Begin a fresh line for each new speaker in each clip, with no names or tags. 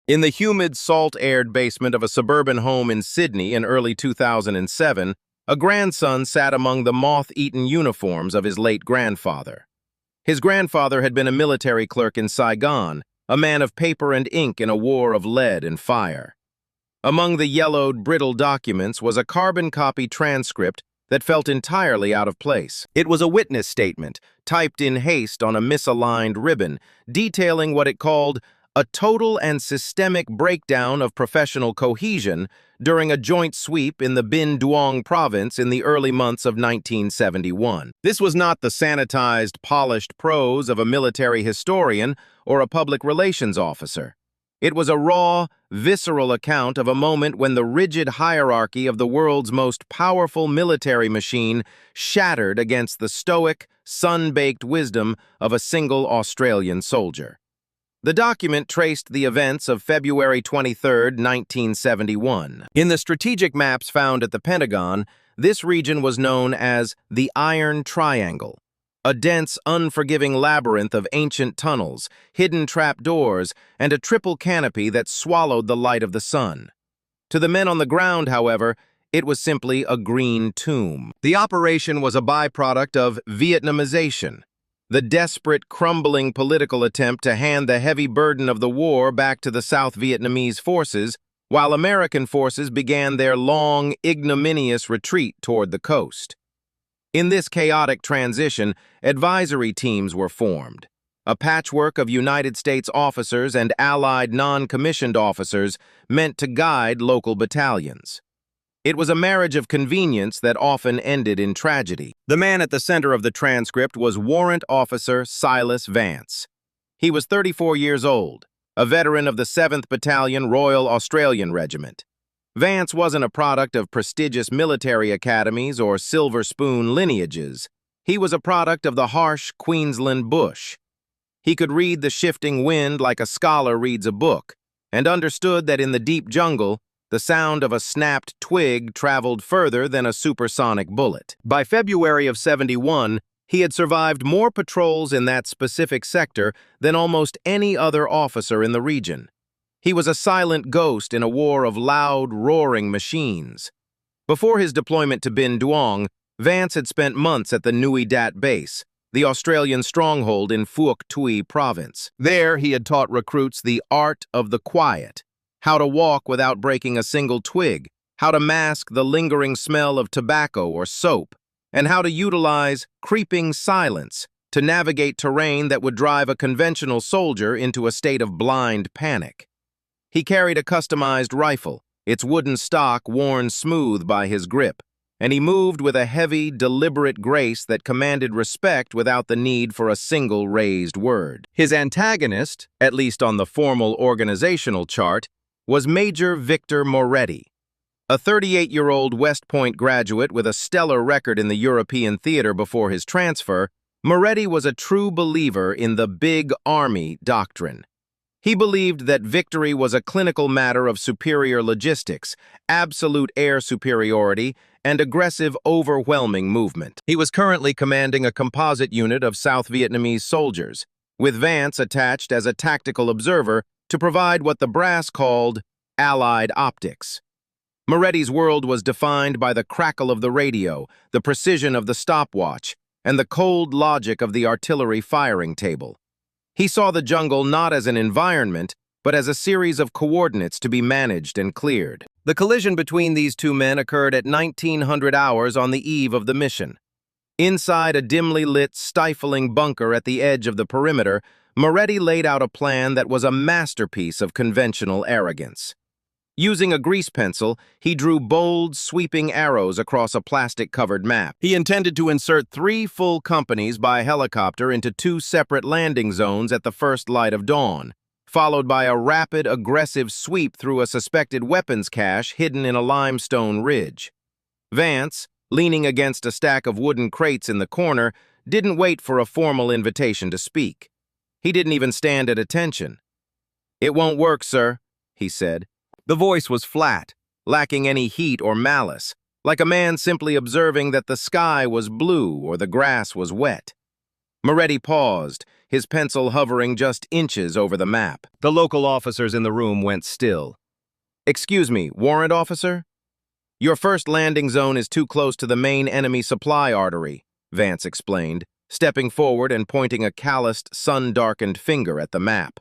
In the humid, salt-aired basement of a suburban home in Sydney in early 2007, a grandson sat among the moth-eaten uniforms of his late grandfather. His grandfather had been a military clerk in Saigon, a man of paper and ink in a war of lead and fire. Among the yellowed, brittle documents was a carbon copy transcript that felt entirely out of place. It was a witness statement, typed in haste on a misaligned ribbon, detailing what it called a total and systemic breakdown of professional cohesion during a joint sweep in the Binh Duong province in the early months of 1971. This was not the sanitized, polished prose of a military historian or a public relations officer. It was a raw, visceral account of a moment when the rigid hierarchy of the world's most powerful military machine shattered against the stoic, sun-baked wisdom of a single Australian soldier. The document traced the events of February 23, 1971. In the strategic maps found at the Pentagon, this region was known as the Iron Triangle, a dense, unforgiving labyrinth of ancient tunnels, hidden trapdoors, and a triple canopy that swallowed the light of the sun. To the men on the ground, however, it was simply a green tomb. The operation was a byproduct of Vietnamization, the desperate, crumbling political attempt to hand the heavy burden of the war back to the South Vietnamese forces, while American forces began their long, ignominious retreat toward the coast. In this chaotic transition, advisory teams were formed, a patchwork of United States officers and allied non-commissioned officers meant to guide local battalions. It was a marriage of convenience that often ended in tragedy. The man at the center of the transcript was Warrant Officer Silas Vance. He was 34 years old, a veteran of the 7th Battalion Royal Australian Regiment. Vance wasn't a product of prestigious military academies or silver spoon lineages. He was a product of the harsh Queensland bush. He could read the shifting wind like a scholar reads a book, and understood that in the deep jungle, the sound of a snapped twig traveled further than a supersonic bullet. By February of '71, he had survived more patrols in that specific sector than almost any other officer in the region. He was a silent ghost in a war of loud, roaring machines. Before his deployment to Binh Duong, Vance had spent months at the Nui Dat base, the Australian stronghold in Phuoc Tuy province. There, he had taught recruits the art of the quiet, how to walk without breaking a single twig, how to mask the lingering smell of tobacco or soap, and how to utilize creeping silence to navigate terrain that would drive a conventional soldier into a state of blind panic. He carried a customized rifle, its wooden stock worn smooth by his grip, and he moved with a heavy, deliberate grace that commanded respect without the need for a single raised word. His antagonist, at least on the formal organizational chart, was Major Victor Moretti. A 38-year-old West Point graduate with a stellar record in the European theater before his transfer, Moretti was a true believer in the Big Army doctrine. He believed that victory was a clinical matter of superior logistics, absolute air superiority, and aggressive, overwhelming movement. He was currently commanding a composite unit of South Vietnamese soldiers, with Vance attached as a tactical observer to provide what the brass called Allied optics. Moretti's world was defined by the crackle of the radio, the precision of the stopwatch, and the cold logic of the artillery firing table. He saw the jungle not as an environment, but as a series of coordinates to be managed and cleared. The collision between these two men occurred at 1900 hours on the eve of the mission. Inside a dimly lit, stifling bunker at the edge of the perimeter, Moretti laid out a plan that was a masterpiece of conventional arrogance. Using a grease pencil, he drew bold, sweeping arrows across a plastic-covered map. He intended to insert 3 full companies by helicopter into 2 separate landing zones at the first light of dawn, followed by a rapid, aggressive sweep through a suspected weapons cache hidden in a limestone ridge. Vance, leaning against a stack of wooden crates in the corner, didn't wait for a formal invitation to speak. He didn't even stand at attention. "It won't work, sir," he said. The voice was flat, lacking any heat or malice, like a man simply observing that the sky was blue or the grass was wet. Moretti paused, his pencil hovering just inches over the map. The local officers in the room went still. "Excuse me, warrant officer? Your first landing zone is too close to the main enemy supply artery," Vance explained, stepping forward and pointing a calloused, sun-darkened finger at the map.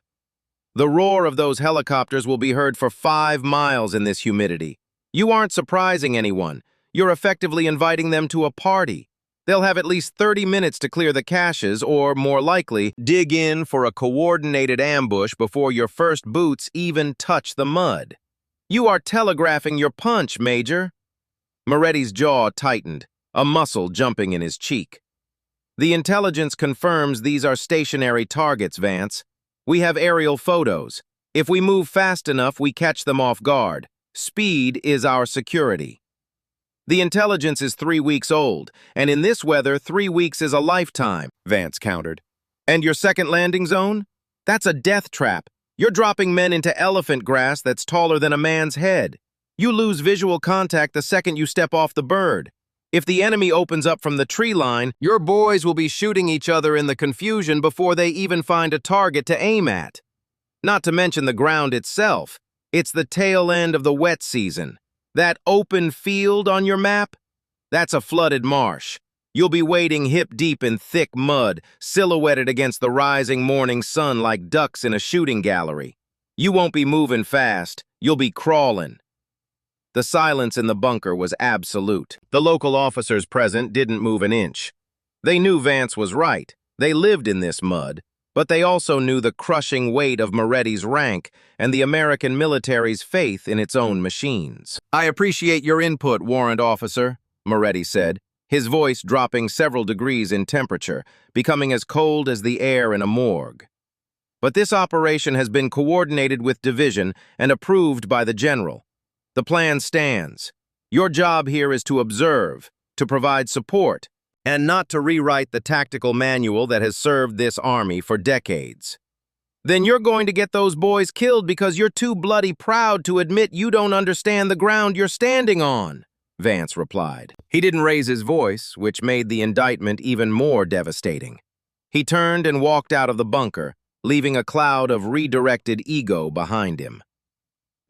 "The roar of those helicopters will be heard for 5 miles in this humidity. You aren't surprising anyone. You're effectively inviting them to a party. They'll have at least 30 minutes to clear the caches or, more likely, dig in for a coordinated ambush before your first boots even touch the mud. You are telegraphing your punch, Major." Moretti's jaw tightened, a muscle jumping in his cheek. "The intelligence confirms these are stationary targets, Vance. We have aerial photos. If we move fast enough, we catch them off guard. Speed is our security." "The intelligence is 3 weeks old, and in this weather, 3 weeks is a lifetime," Vance countered. "And your second landing zone? That's a death trap. You're dropping men into elephant grass that's taller than a man's head. You lose visual contact the second you step off the bird. If the enemy opens up from the tree line, your boys will be shooting each other in the confusion before they even find a target to aim at. Not to mention the ground itself. It's the tail end of the wet season. That open field on your map? That's a flooded marsh. You'll be wading hip-deep in thick mud, silhouetted against the rising morning sun like ducks in a shooting gallery. You won't be moving fast. You'll be crawling." The silence in the bunker was absolute. The local officers present didn't move an inch. They knew Vance was right. They lived in this mud, but they also knew the crushing weight of Moretti's rank and the American military's faith in its own machines. "I appreciate your input, warrant officer," Moretti said, his voice dropping several degrees in temperature, becoming as cold as the air in a morgue. "But this operation has been coordinated with division and approved by the general. The plan stands. Your job here is to observe, to provide support, and not to rewrite the tactical manual that has served this army for decades." "Then you're going to get those boys killed because you're too bloody proud to admit you don't understand the ground you're standing on," Vance replied. He didn't raise his voice, which made the indictment even more devastating. He turned and walked out of the bunker, leaving a cloud of redirected ego behind him.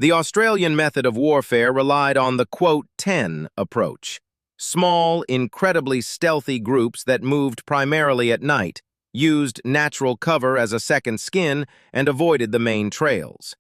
The Australian method of warfare relied on the, quote, 10 approach. Small, incredibly stealthy groups that moved primarily at night, used natural cover as a second skin, and avoided the main trails.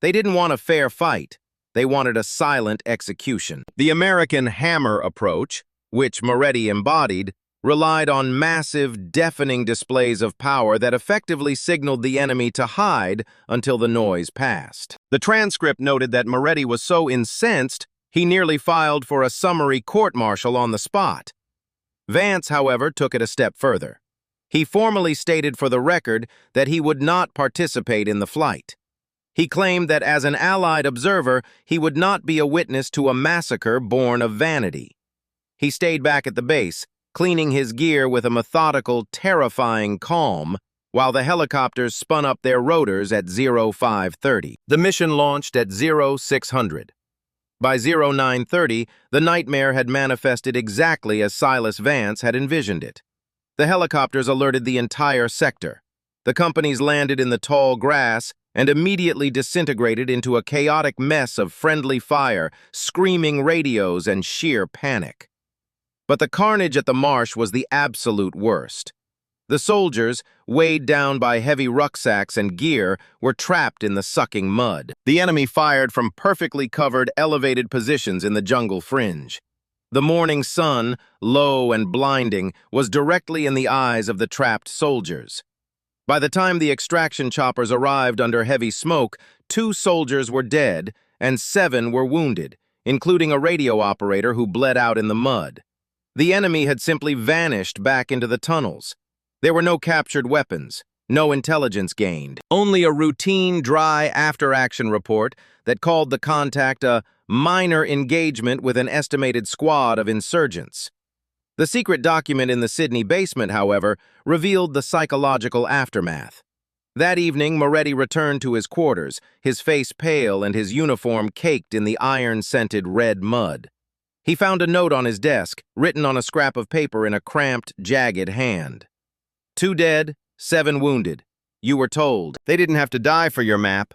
They didn't want a fair fight. They wanted a silent execution. The American hammer approach, which Moretti embodied, relied on massive, deafening displays of power that effectively signaled the enemy to hide until the noise passed. The transcript noted that Moretti was so incensed, he nearly filed for a summary court-martial on the spot. Vance, however, took it a step further. He formally stated for the record that he would not participate in the flight. He claimed that as an Allied observer, he would not be a witness to a massacre born of vanity. He stayed back at the base, cleaning his gear with a methodical, terrifying calm, while the helicopters spun up their rotors at 0530. The mission launched at 0600. By 0930, the nightmare had manifested exactly as Silas Vance had envisioned it. The helicopters alerted the entire sector. The companies landed in the tall grass and immediately disintegrated into a chaotic mess of friendly fire, screaming radios, and sheer panic. But the carnage at the marsh was the absolute worst. The soldiers, weighed down by heavy rucksacks and gear, were trapped in the sucking mud. The enemy fired from perfectly covered, elevated positions in the jungle fringe. The morning sun, low and blinding, was directly in the eyes of the trapped soldiers. By the time the extraction choppers arrived under heavy smoke, 2 soldiers were dead and 7 were wounded, including a radio operator who bled out in the mud. The enemy had simply vanished back into the tunnels. There were no captured weapons, no intelligence gained, only a routine, dry after-action report that called the contact a minor engagement with an estimated squad of insurgents. The secret document in the Sydney basement, however, revealed the psychological aftermath. That evening, Moretti returned to his quarters, his face pale and his uniform caked in the iron-scented red mud. He found a note on his desk, written on a scrap of paper in a cramped, jagged hand. 2 dead, 7 wounded. You were told. They didn't have to die for your map.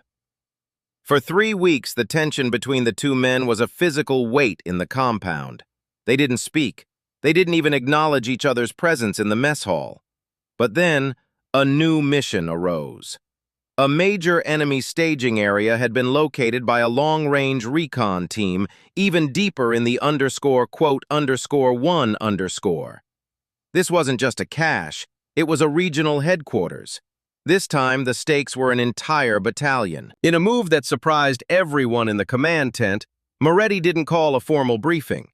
For 3 weeks, the tension between the two men was a physical weight in the compound. They didn't speak. They didn't even acknowledge each other's presence in the mess hall. But then, a new mission arose. A major enemy staging area had been located by a long-range recon team, even deeper in the _1_. This wasn't just a cache, it was a regional headquarters. This time, the stakes were an entire battalion. In a move that surprised everyone in the command tent, Moretti didn't call a formal briefing.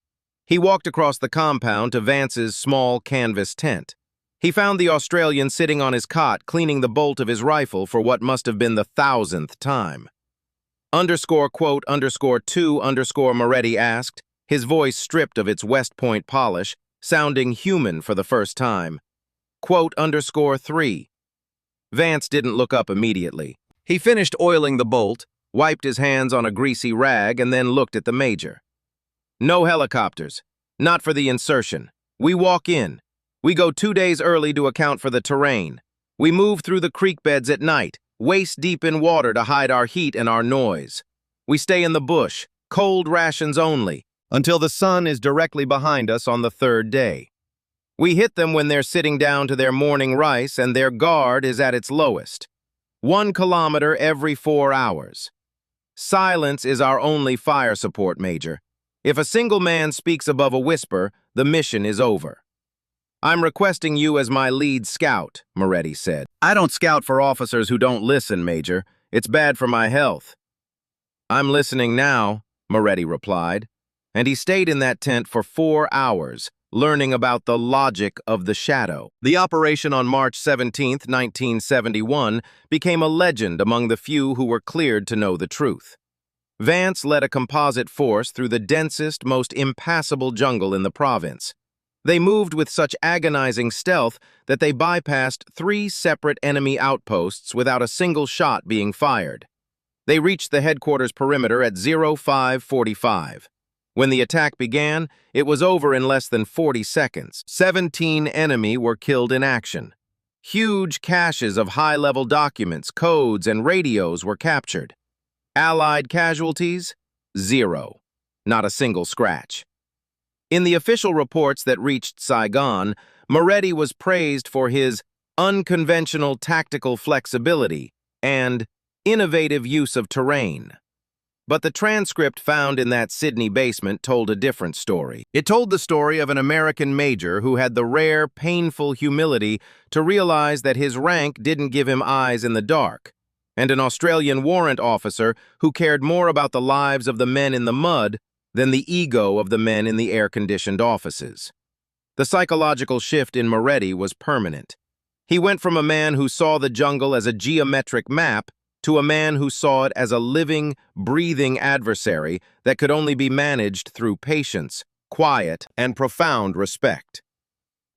He walked across the compound to Vance's small canvas tent. He found the Australian sitting on his cot, cleaning the bolt of his rifle for what must have been the 1,000th time. _2_ Moretti asked, his voice stripped of its West Point polish, sounding human for the first time. _3. Vance didn't look up immediately. He finished oiling the bolt, wiped his hands on a greasy rag, and then looked at the major. No helicopters. Not for the insertion. We walk in. We go 2 days early to account for the terrain. We move through the creek beds at night, waist deep in water to hide our heat and our noise. We stay in the bush, cold rations only, until the sun is directly behind us on the 3rd day. We hit them when they're sitting down to their morning rice and their guard is at its lowest. 1 kilometer every 4 hours. Silence is our only fire support, Major. If a single man speaks above a whisper, the mission is over. I'm requesting you as my lead scout, Moretti said. I don't scout for officers who don't listen, Major. It's bad for my health. I'm listening now, Moretti replied, and he stayed in that tent for 4 hours, learning about the logic of the shadow. The operation on March 17, 1971, became a legend among the few who were cleared to know the truth. Vance led a composite force through the densest, most impassable jungle in the province. They moved with such agonizing stealth that they bypassed 3 separate enemy outposts without a single shot being fired. They reached the headquarters perimeter at 05:45. When the attack began, it was over in less than 40 seconds. 17 enemy were killed in action. Huge caches of high-level documents, codes, and radios were captured. Allied casualties? 0. Not a single scratch. In the official reports that reached Saigon, Moretti was praised for his unconventional tactical flexibility and innovative use of terrain. But the transcript found in that Sydney basement told a different story. It told the story of an American major who had the rare, painful humility to realize that his rank didn't give him eyes in the dark, and an Australian warrant officer who cared more about the lives of the men in the mud than the ego of the men in the air-conditioned offices. The psychological shift in Moretti was permanent. He went from a man who saw the jungle as a geometric map to a man who saw it as a living, breathing adversary that could only be managed through patience, quiet, and profound respect.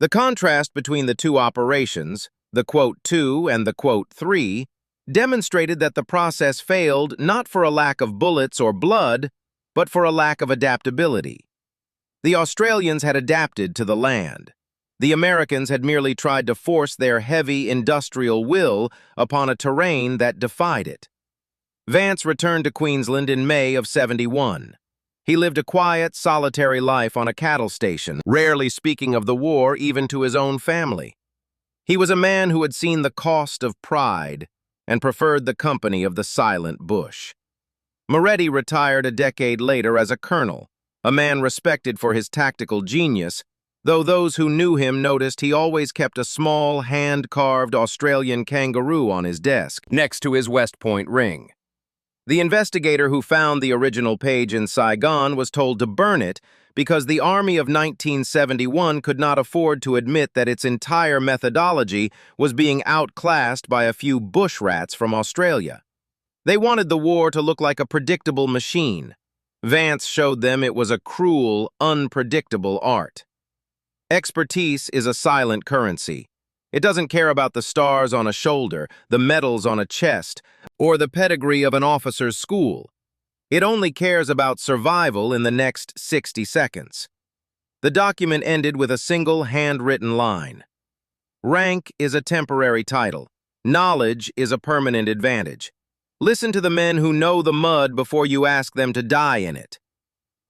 The contrast between the two operations, the _2 and the _3, demonstrated that the process failed not for a lack of bullets or blood, but for a lack of adaptability. The Australians had adapted to the land. The Americans had merely tried to force their heavy industrial will upon a terrain that defied it. Vance returned to Queensland in May of '71. He lived a quiet, solitary life on a cattle station, rarely speaking of the war even to his own family. He was a man who had seen the cost of pride and preferred the company of the silent bush. Moretti retired a decade later as a colonel, a man respected for his tactical genius, though those who knew him noticed he always kept a small, hand-carved Australian kangaroo on his desk, next to his West Point ring. The investigator who found the original page in Saigon was told to burn it because the Army of 1971 could not afford to admit that its entire methodology was being outclassed by a few bush rats from Australia. They wanted the war to look like a predictable machine. Vance showed them it was a cruel, unpredictable art. Expertise is a silent currency. It doesn't care about the stars on a shoulder, the medals on a chest, or the pedigree of an officer's school. It only cares about survival in the next 60 seconds. The document ended with a single handwritten line. Rank is a temporary title. Knowledge is a permanent advantage. Listen to the men who know the mud before you ask them to die in it.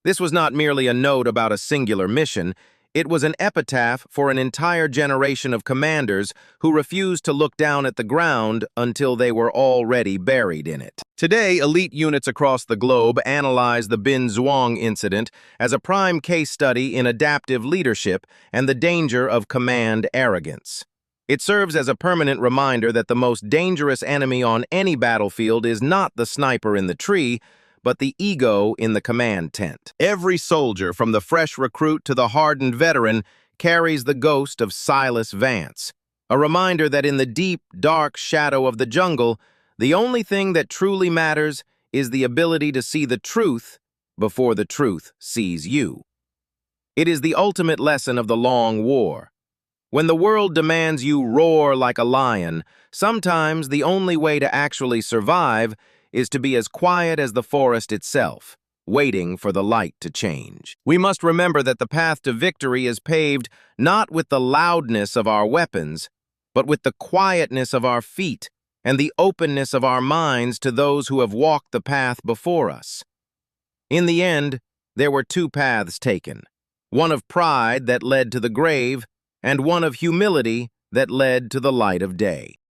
This was not merely a note about a singular mission. It was an epitaph for an entire generation of commanders who refused to look down at the ground until they were already buried in it. Today, elite units across the globe analyze the Bin Zhuang incident as a prime case study in adaptive leadership and the danger of command arrogance. It serves as a permanent reminder that the most dangerous enemy on any battlefield is not the sniper in the tree, but the ego in the command tent. Every soldier, from the fresh recruit to the hardened veteran, carries the ghost of Silas Vance, a reminder that in the deep, dark shadow of the jungle, the only thing that truly matters is the ability to see the truth before the truth sees you. It is the ultimate lesson of the long war. When the world demands you roar like a lion, sometimes the only way to actually survive is to be as quiet as the forest itself, waiting for the light to change. We must remember that the path to victory is paved not with the loudness of our weapons, but with the quietness of our feet and the openness of our minds to those who have walked the path before us. In the end, there were two paths taken, one of pride that led to the grave, and one of humility that led to the light of day.